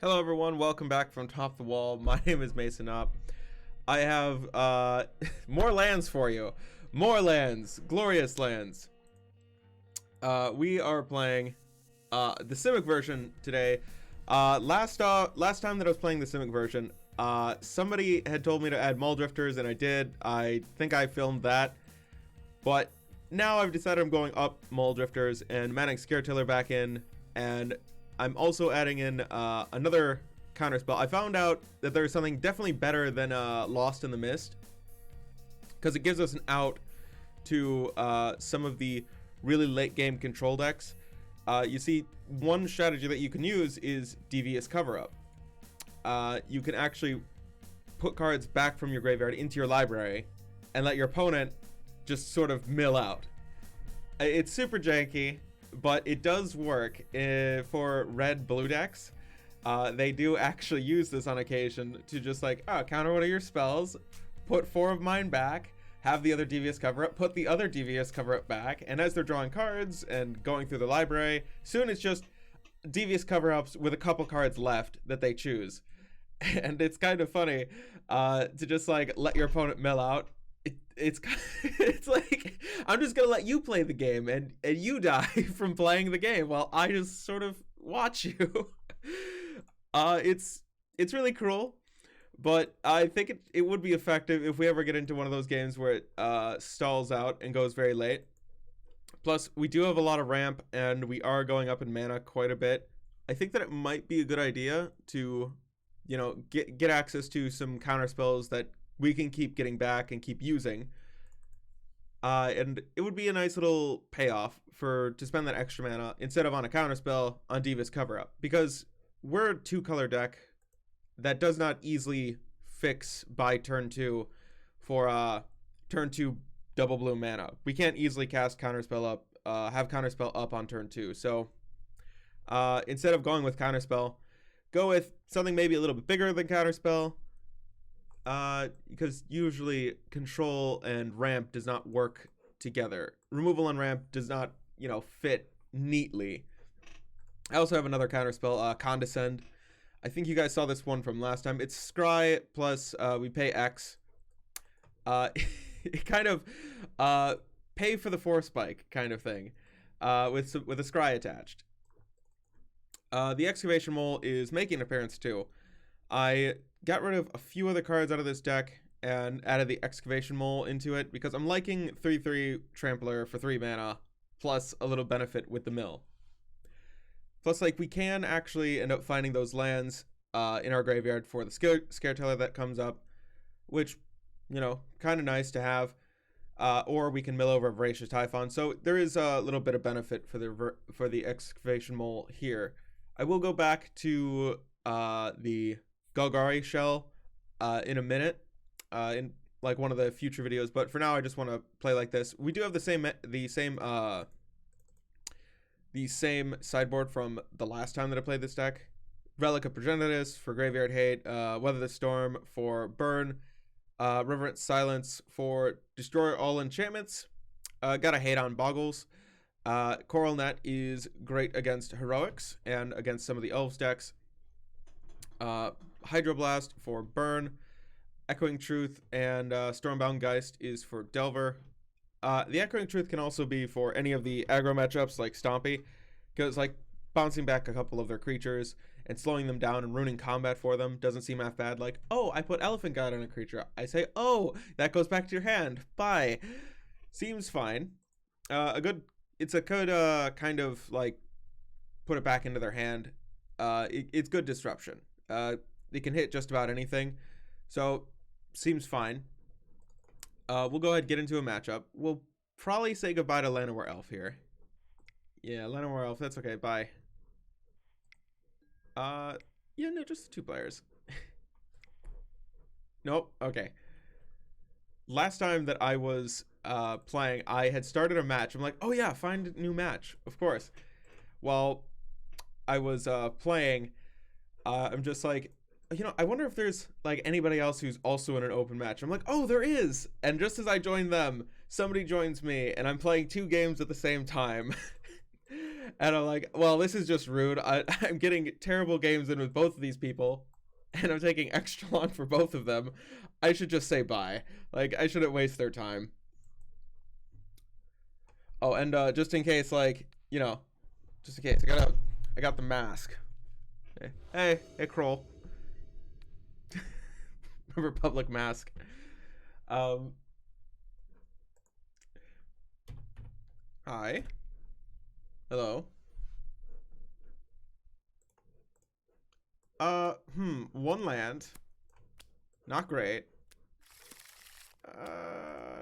Hello everyone, welcome back from Top the Wall. My name is Mason Up. I have more lands for you. More lands. Glorious lands. We are playing the Simic version today. Last time that I was playing the Simic version, somebody had told me to add Mall Drifters, and I did. I think I filmed that. But now I've decided I'm going up Mall Drifters and adding Scare Tiller back in, and I'm also adding in another counter spell. I found out that there's something definitely better than Lost in the Mist, because it gives us an out to some of the really late game control decks. You see, one strategy that you can use is Devious Cover Up. You can actually put cards back from your graveyard into your library and let your opponent just sort of mill out. It's super janky, but it does work for red-blue decks. They do actually use this on occasion to just like, counter one of your spells, put 4 of mine back, have the other Devious Cover Up, put the other Devious Cover Up back, and as they're drawing cards and going through the library, soon it's just Devious Cover Ups with a couple cards left that they choose. And it's kind of funny to just like let your opponent mill out. It's like, I'm just gonna let you play the game and you die from playing the game while I just sort of watch you. It's really cruel, but I think it would be effective if we ever get into one of those games where it stalls out and goes very late. Plus, we do have a lot of ramp, and we are going up in mana quite a bit. I think that it might be a good idea to, get access to some counter spells that we can keep getting back and keep using. And it would be a nice little payoff to spend that extra mana instead of on a counter spell on Devious Cover Up, because we're a 2-color deck that does not easily fix by turn 2 for turn 2 double blue mana. We can't easily cast counterspell up, have counterspell up on turn 2. So instead of going with counterspell, go with something maybe a little bit bigger than counterspell. Because usually control and ramp does not work together. Removal and ramp does not, fit neatly. I also have another counterspell, Condescend. I think you guys saw this one from last time. It's Scry plus we pay X. It kind of pay for the Force Spike kind of thing, with a Scry attached. The Excavation Mole is making an appearance too. I got rid of a few other cards out of this deck and added the Excavation Mole into it because I'm liking 3/3 Trampler for 3 mana plus a little benefit with the mill. Plus, like, we can actually end up finding those lands in our graveyard for the Scare Teller that comes up, which, kind of nice to have. Or we can mill over a Voracious Typhon. So there is a little bit of benefit for the Excavation Mole here. I will go back to the Golgari shell in a minute in like one of the future videos, but for now I just want to play like this. We do have the same sideboard from the last time that I played this deck. Relic of Progenitus for Graveyard Hate, Weather the Storm for Burn, Reverent Silence for Destroy All Enchantments. Gotta hate on Boggles. Coral Net is great against Heroics and against some of the Elves decks. Hydroblast for Burn, Echoing Truth, and Stormbound Geist is for Delver. The Echoing Truth can also be for any of the aggro matchups like Stompy, because like bouncing back a couple of their creatures and slowing them down and ruining combat for them doesn't seem half bad. Like, oh, I put Elephant God on a creature. I say, oh, that goes back to your hand. Bye. Seems fine. It's a good kind of like put it back into their hand. It's good disruption. It can hit just about anything, so seems fine. We'll go ahead and get into a matchup. We'll probably say goodbye to Llanowar Elf here. Yeah, Llanowar Elf, that's okay, bye. Yeah, no, just 2 players. Nope, okay. Last time that I was playing, I had started a match. I'm like, oh yeah, find a new match, of course. While I was playing, I'm just like, I wonder if there's like anybody else who's also in an open match. I'm like, oh, there is. And just as I join them, somebody joins me and I'm playing 2 games at the same time. And I'm like, well, this is just rude. I'm getting terrible games in with both of these people, and I'm taking extra long for both of them. I should just say bye. Like, I shouldn't waste their time. Oh, and just in case, like, you know, just in case, I got the mask. Hey, Kroll. Republic mask. Um, Hi. Hello. One land. Not great.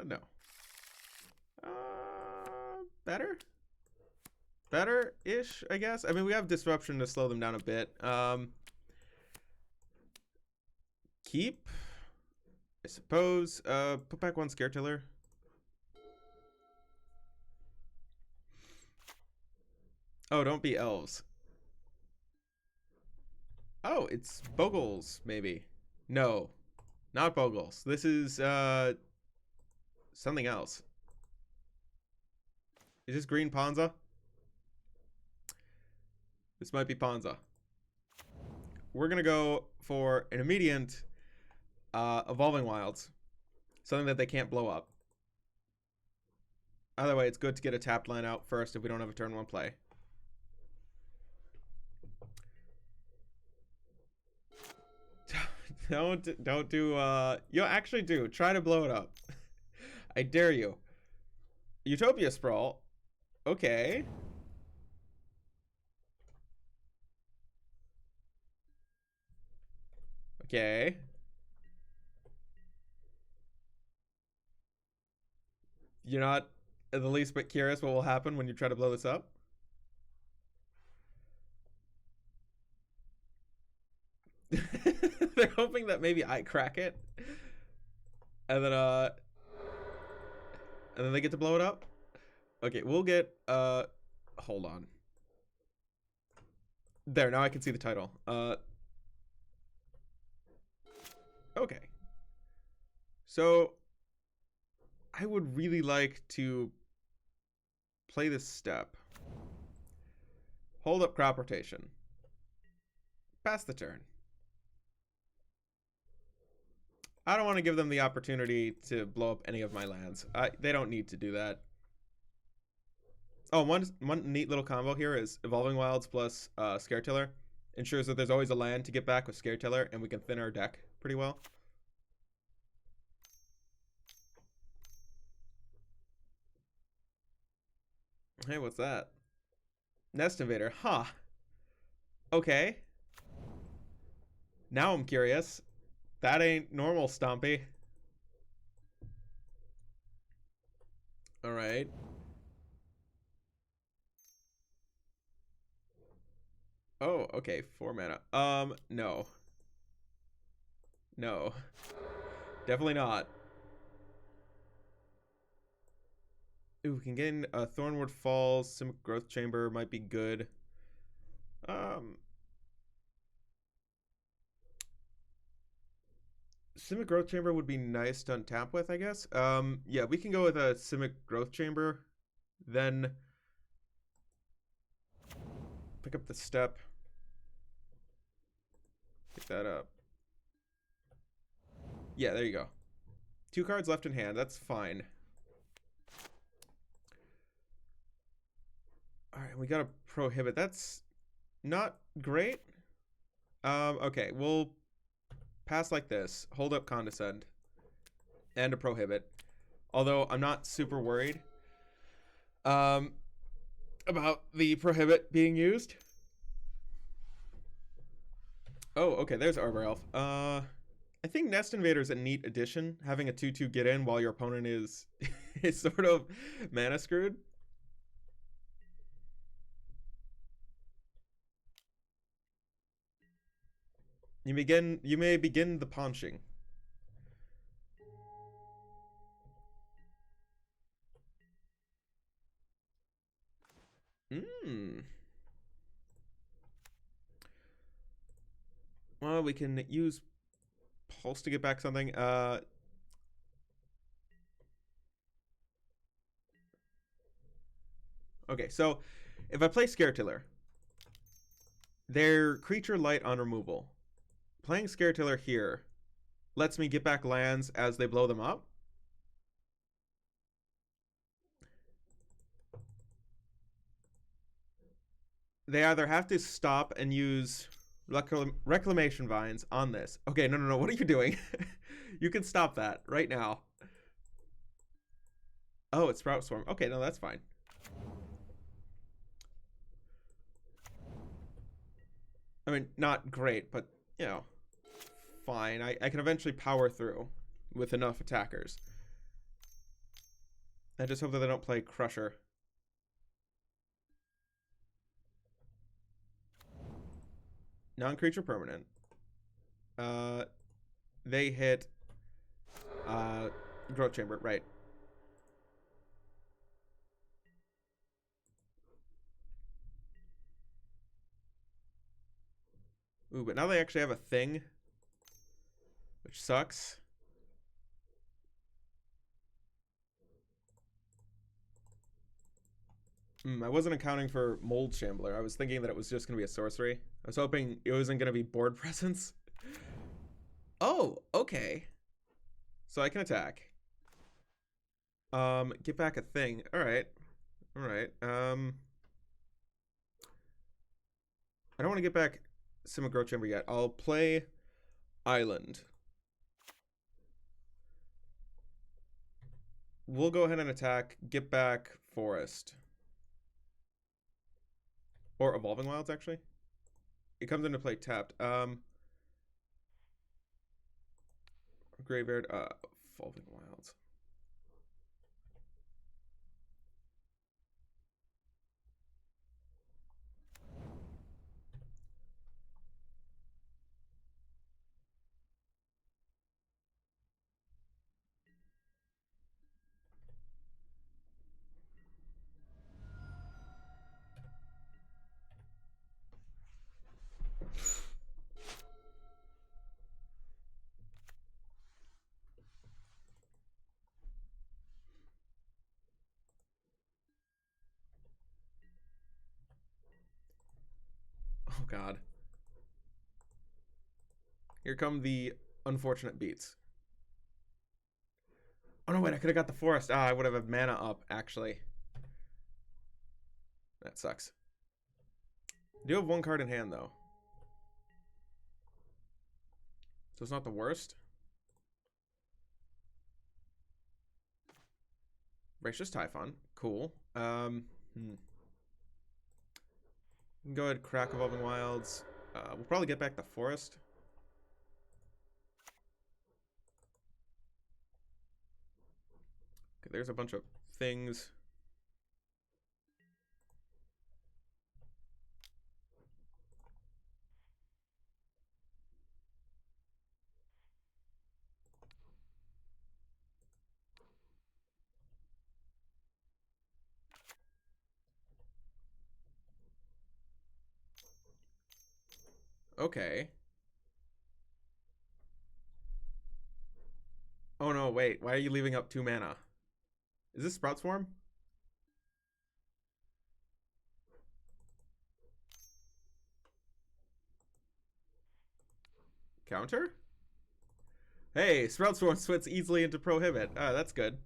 No. Better? Better-ish, I guess. I mean, we have disruption to slow them down a bit. Keep, I suppose. Put back one scare tiller. Oh, don't be elves. Oh, it's Bogles, maybe. No, not Bogles. This is, something else. Is this green Panza? This might be Panza. We're gonna go for an immediate Evolving Wilds. Something that they can't blow up. Either way, it's good to get a tapped line out first if we don't have a turn one play. Don't do, you actually do. Try to blow it up. I dare you. Utopia Sprawl. Okay. Okay. You're not the least bit curious what will happen when you try to blow this up? They're hoping that maybe I crack it. And then they get to blow it up? Okay, we'll get, hold on. There, now I can see the title. Okay. So, I would really like to play this step. Hold up crop rotation. Pass the turn. I don't want to give them the opportunity to blow up any of my lands. They don't need to do that. Oh, one neat little combo here is Evolving Wilds plus Scare Tiller. Ensures that there's always a land to get back with Scare Tiller, and we can thin our deck pretty well. Hey, what's that? Nest Invader. Huh. Okay. Now I'm curious. That ain't normal, Stompy. Alright. Oh, okay. 4 mana. No. No. Definitely not. Ooh, we can get in Thornwood Falls, Simic Growth Chamber might be good. Simic Growth Chamber would be nice to untap with, I guess. Yeah, we can go with a Simic Growth Chamber. Then pick up the step. Pick that up. Yeah, there you go. 2 cards left in hand. That's fine. Alright, we got a Prohibit. That's not great. Okay, we'll pass like this. Hold up Condescend. And a Prohibit. Although I'm not super worried about the Prohibit being used. Oh, okay, there's Arbor Elf. I think Nest Invader is a neat addition, having a 2/2 get in while your opponent is is sort of mana screwed. You may begin the punching. Well, we can use Pulse to get back something. Okay, so If I play Scare Tiller, they're creature light on removal. Playing Scare Tiller here lets me get back lands as they blow them up. They either have to stop and use Reclamation Vines on this. Okay, no. What are you doing? You can stop that right now. Oh, it's Sprout Swarm. Okay, no, that's fine. I mean, not great, but, you know, fine. I can eventually power through with enough attackers. I just hope that they don't play Crusher. Non-creature permanent. They hit Growth Chamber, right. Ooh, but now they actually have a thing, which sucks. I wasn't accounting for Mold Shambler. I was thinking that it was just going to be a sorcery. I was hoping it wasn't going to be board presence. Oh, okay. So I can attack. Get back a thing. Alright. Alright. I don't want to get back Simic Growth Chamber yet. I'll play Island. We'll go ahead and attack. Get back Forest. Or Evolving Wilds, actually. It comes into play tapped. Graveyard, Evolving Wilds. Oh, God. Here come the unfortunate beats. Oh, no, wait. I could have got the forest. I would have had mana up, actually. That sucks. I do have one card in hand, though. So it's not the worst. Gracious Typhon. Cool. Go ahead, crack Evolving Wilds. We'll probably get back the forest. Okay, there's a bunch of things. Okay. Oh no, wait. Why are you leaving up 2 mana? Is this Sprout Swarm? Counter? Hey, Sprout Swarm swits easily into Prohibit. That's good.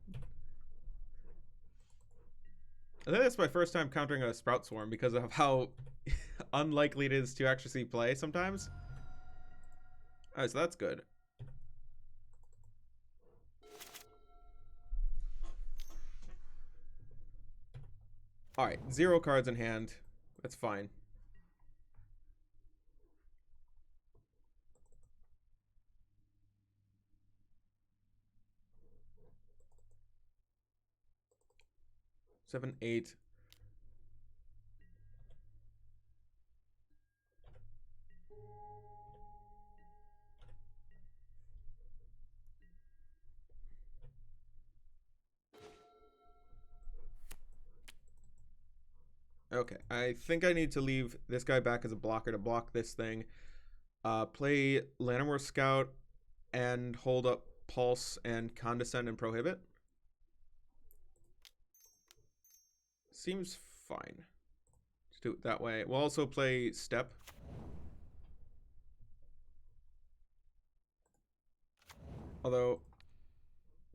I think that's my first time countering a Sprout Swarm because of how unlikely it is to actually see play sometimes. Alright, so that's good. Alright, 0 cards in hand. That's fine. Seven, 8. Okay, I think I need to leave this guy back as a blocker to block this thing. Play Llanowar Scout and hold up Pulse and Condescend and Prohibit. Seems fine. do it that way. We'll also play Step. Although,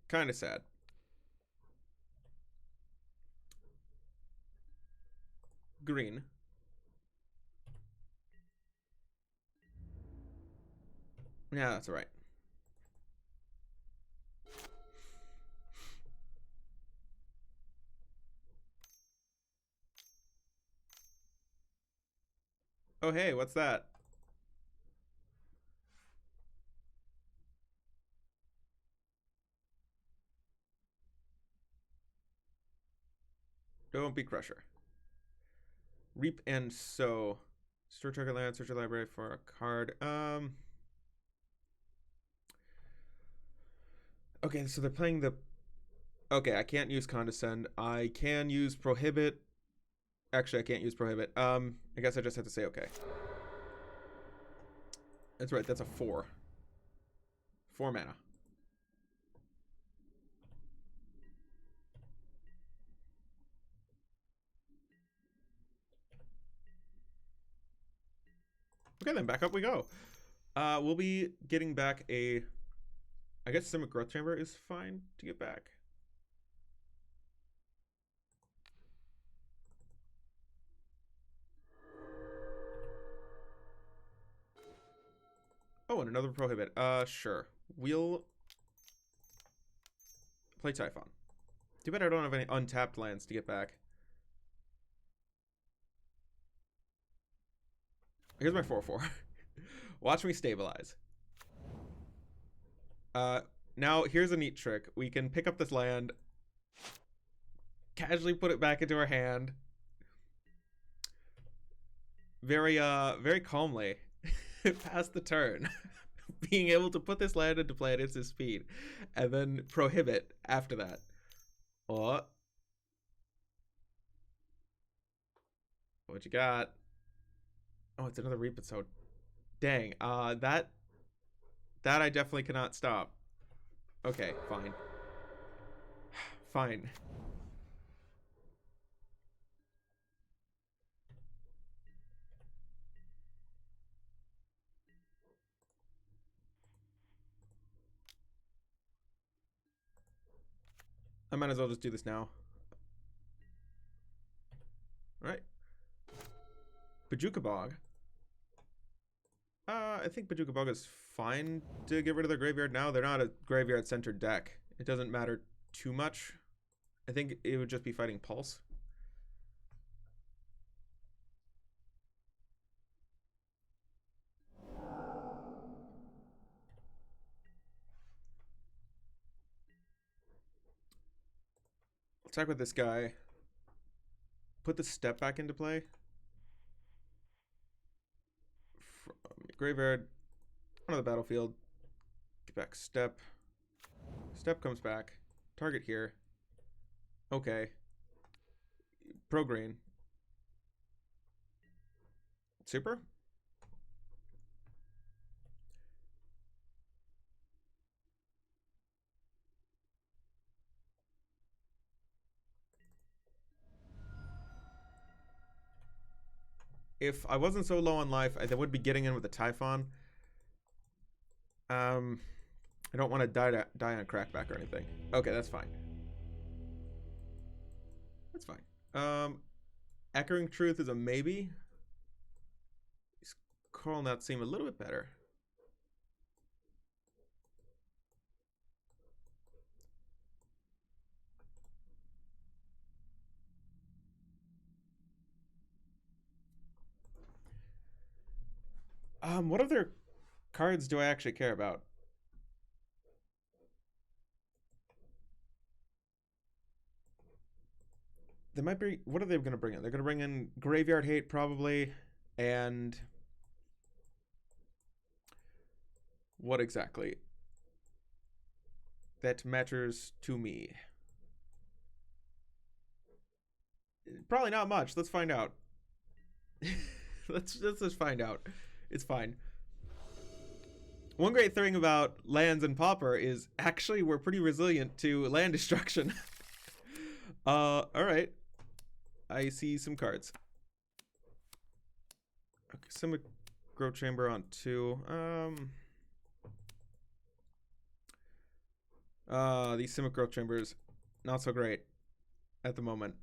kind of sad. Green. Yeah, that's right. Oh, hey, what's that? Don't be Crusher. Reap and Sow. Store target land, search your library for a card. Okay, so they're playing the... Okay, I can't use Condescend. I can use Prohibit. Actually, I can't use Prohibit. I guess I just have to say okay. That's right, that's a 4. 4 mana. Okay, then back up we go. We'll be getting back a... I guess Simic Growth Chamber is fine to get back. Oh, and another Prohibit. Sure. We'll play Typhon. Too bad I don't have any untapped lands to get back. Here's my 4/4. Watch me stabilize. Now here's a neat trick. We can pick up this land, casually put it back into our hand, very calmly, pass the turn, being able to put this land into play at its speed, and then Prohibit after that. Oh, what you got? Oh, it's another Reap and Sow. Dang. That I definitely cannot stop. Okay, fine. Fine. I might as well just do this now. Alright. Bajuka Bog. I think Bajuka Bog is fine to get rid of their graveyard now. They're not a graveyard-centered deck. It doesn't matter too much. I think it would just be fighting Pulse. Attack with this guy. Put the Step back into play. From graveyard. Onto the battlefield. Get back Step. Step comes back. Target here. Okay. Pro green. Super? If I wasn't so low on life, I would be getting in with a Typhon. I don't want to die on Crackback or anything. Okay, that's fine. That's fine. Echoing Truth is a maybe. These Coral Nuts seem a little bit better. What other cards do I actually care about? They might be... What are they going to bring in? They're going to bring in Graveyard Hate, probably. And... what exactly? That matters to me. Probably not much. Let's find out. Let's just find out. It's fine. One great thing about lands and Pauper is actually we're pretty resilient to land destruction. Alright. I see some cards. Okay, Simic Growth Chamber on 2. These Simic Growth Chambers, not so great at the moment.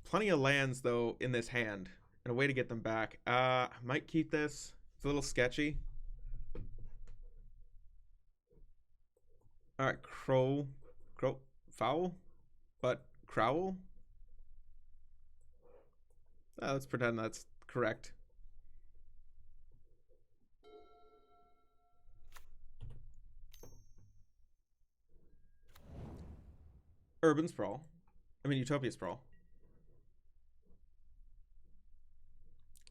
Plenty of lands, though, in this hand, and a way to get them back. I might keep this. It's a little sketchy. All right, foul, but Crowl. Let's pretend that's correct. Urban Sprawl. I mean, Utopia Sprawl.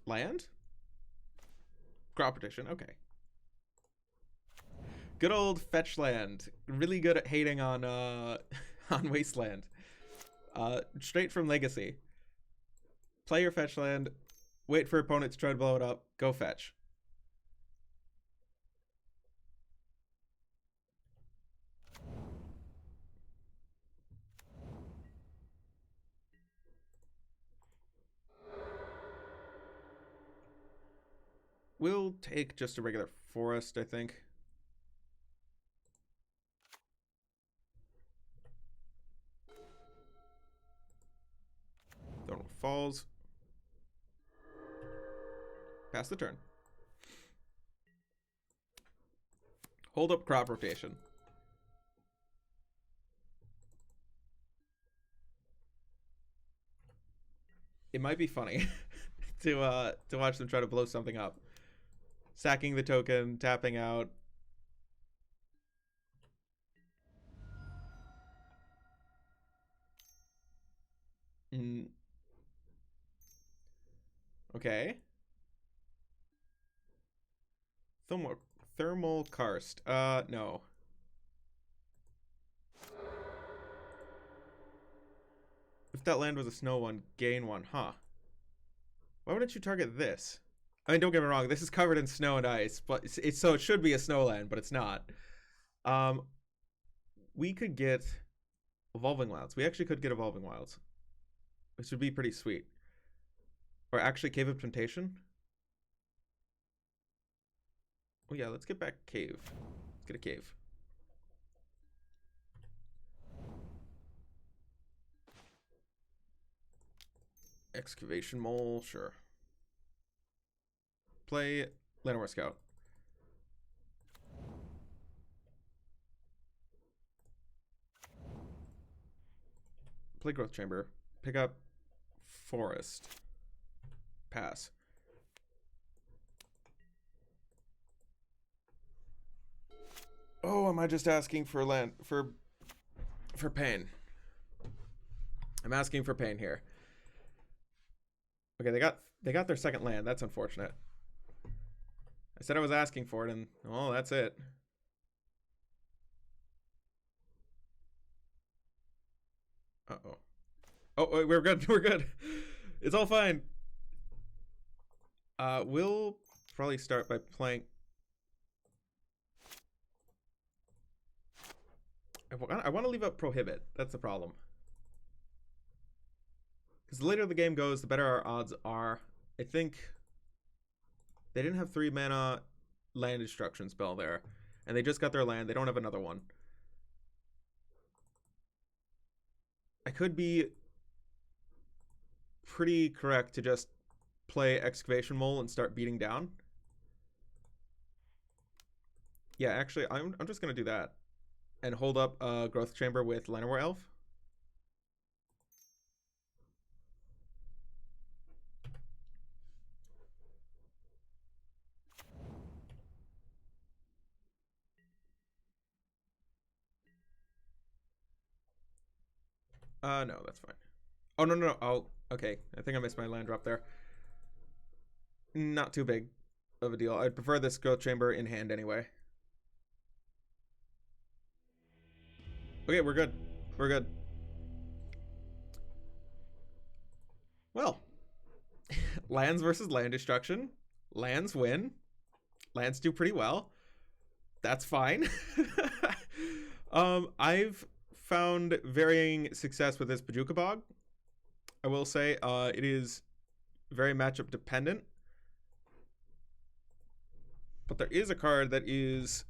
Land? Crop Petition, okay. Good old fetch land. Really good at hating on on Wasteland. Straight from Legacy. Play your fetch land, wait for opponent to try to blow it up, go fetch. We'll take just a regular forest, I think. Thornwood Falls. Pass the turn. Hold up crop rotation. It might be funny to watch them try to blow something up. Sacking the token, tapping out. Okay. Thermal karst. No. If that land was a snow one, gain 1, huh? Why wouldn't you target this? I mean, don't get me wrong, this is covered in snow and ice, but so it should be a snow land, but it's not. We could get Evolving Wilds. We actually could get Evolving Wilds, which would be pretty sweet. Or actually Cave of Temptation. Oh yeah, let's get back cave. Let's get a cave. Excavation Mole, sure. Play Llanowar Scout. Play Growth Chamber. Pick up Forest. Pass. Oh, am I just asking for land for pain? I'm asking for pain here. Okay, they got their second land. That's unfortunate. I said I was asking for it, and oh, that's it. Uh-oh. Oh, we're good. We're good. It's all fine. We'll probably start by playing. I want to leave up Prohibit. That's the problem. Because the later the game goes, the better our odds are. I think they didn't have 3 mana land destruction spell there. And they just got their land. They don't have another one. I could be pretty correct to just play Excavation Mole and start beating down. Yeah, actually, I'm just going to do that. And hold up a Growth Chamber with Llanowar Elf. No, that's fine. Oh, no. Oh, okay. I think I missed my land drop there. Not too big of a deal. I'd prefer this Growth Chamber in hand anyway. Okay, we're good. We're good. Well, lands versus land destruction. Lands win. Lands do pretty well. That's fine. I've found varying success with this Pajuka Bog. I will say, it is very matchup dependent. But there is a card that is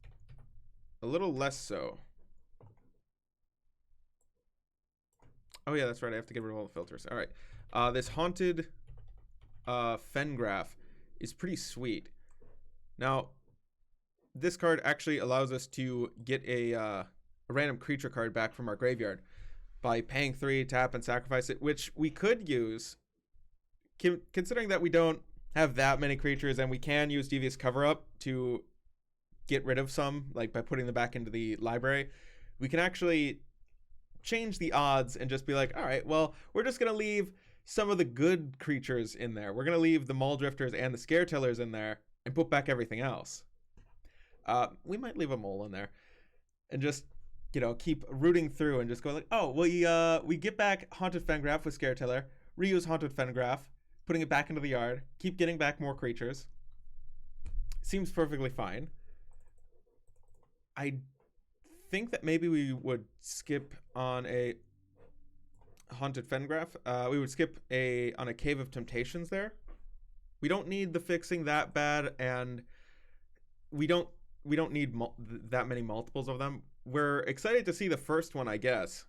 a little less so. Oh yeah, that's right. I have to get rid of all the filters. All right. This Haunted Fengraph is pretty sweet. Now, this card actually allows us to get a random creature card back from our graveyard by paying 3, tap, and sacrifice it, which we could use, considering that we don't have that many creatures, and we can use Devious Cover-Up to get rid of some, like by putting them back into the library. We can actually change the odds and just be like, all right, well, we're just going to leave some of the good creatures in there. We're going to leave the Muldrifters and the Scaretellers in there and put back everything else. We might leave a Mole in there and just, you know, keep rooting through and just go like, oh, we get back Haunted Fengraph with Scareteller, reuse Haunted Fengraph, putting it back into the yard, keep getting back more creatures. Seems perfectly fine. I think that maybe we would skip on a Haunted Fengraph. We would skip on a Cave of Temptations there. We don't need the fixing that bad, and we don't need that many multiples of them. We're excited to see the first one, I guess,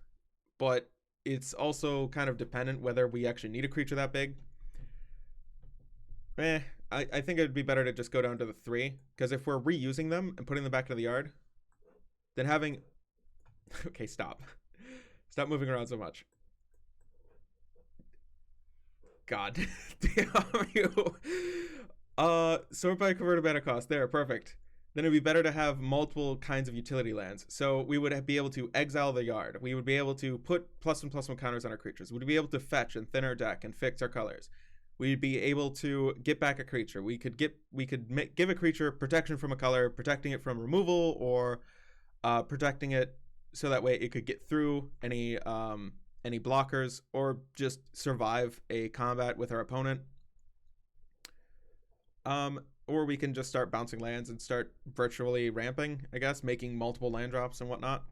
but it's also kind of dependent whether we actually need a creature that big. I think it'd be better to just go down to the 3, because if we're reusing them and putting them back into the yard, then having... Okay, stop. Stop moving around so much. God damn you. Sort by converted mana cost. There, perfect. Then it'd be better to have multiple kinds of utility lands. So we would be able to exile the yard. We would be able to put +1/+1 counters on our creatures. We'd be able to fetch and thin our deck and fix our colors. We'd be able to get back a creature. We could give a creature protection from a color, protecting it from removal, or protecting it so that way it could get through any blockers, or just survive a combat with our opponent. Or we can just start bouncing lands and start virtually ramping, I guess, making multiple land drops and whatnot.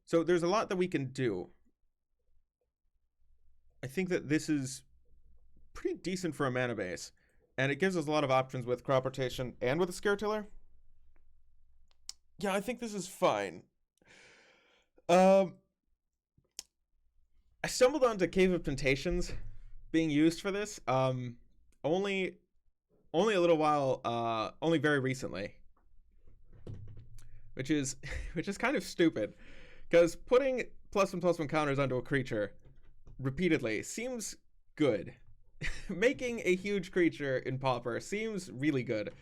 So there's a lot that we can do. I think that this is pretty decent for a mana base, and it gives us a lot of options with crop rotation and with a Scaretiller. Yeah, I think this is fine. I stumbled onto Cave of Temptations being used for this. Only a little while, only very recently, which is kind of stupid, because putting +1/+1 counters onto a creature repeatedly seems good. Making a huge creature in Pauper seems really good.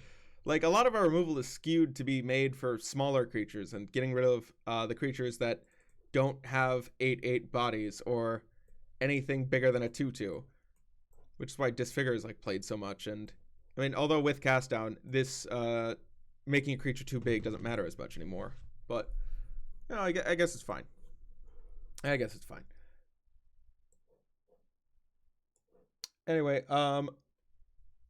Like, a lot of our removal is skewed to be made for smaller creatures and getting rid of the creatures that don't have 8/8 bodies or anything bigger than a 2/2, which is why Disfigure is like played so much. And I mean, although with Cast Down, this making a creature too big doesn't matter as much anymore. But you know, I guess it's fine. I guess it's fine. Anyway,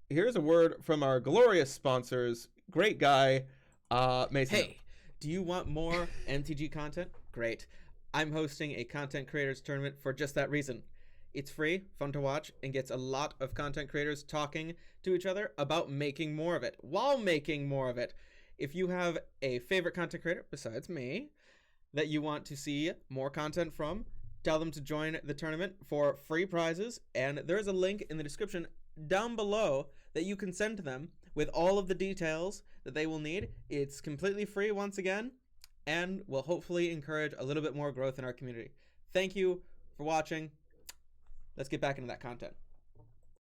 here's a word from our glorious sponsors. Great guy, Mason. Hey, do you want more MTG content? Great. I'm hosting a content creators tournament for just that reason. It's free, fun to watch, and gets a lot of content creators talking to each other about making more of it, while making more of it. If you have a favorite content creator, besides me, that you want to see more content from, tell them to join the tournament for free prizes, and there's a link in the description down below that you can send to them with all of the details that they will need. It's completely free once again, and will hopefully encourage a little bit more growth in our community. Thank you for watching. Let's get back into that content.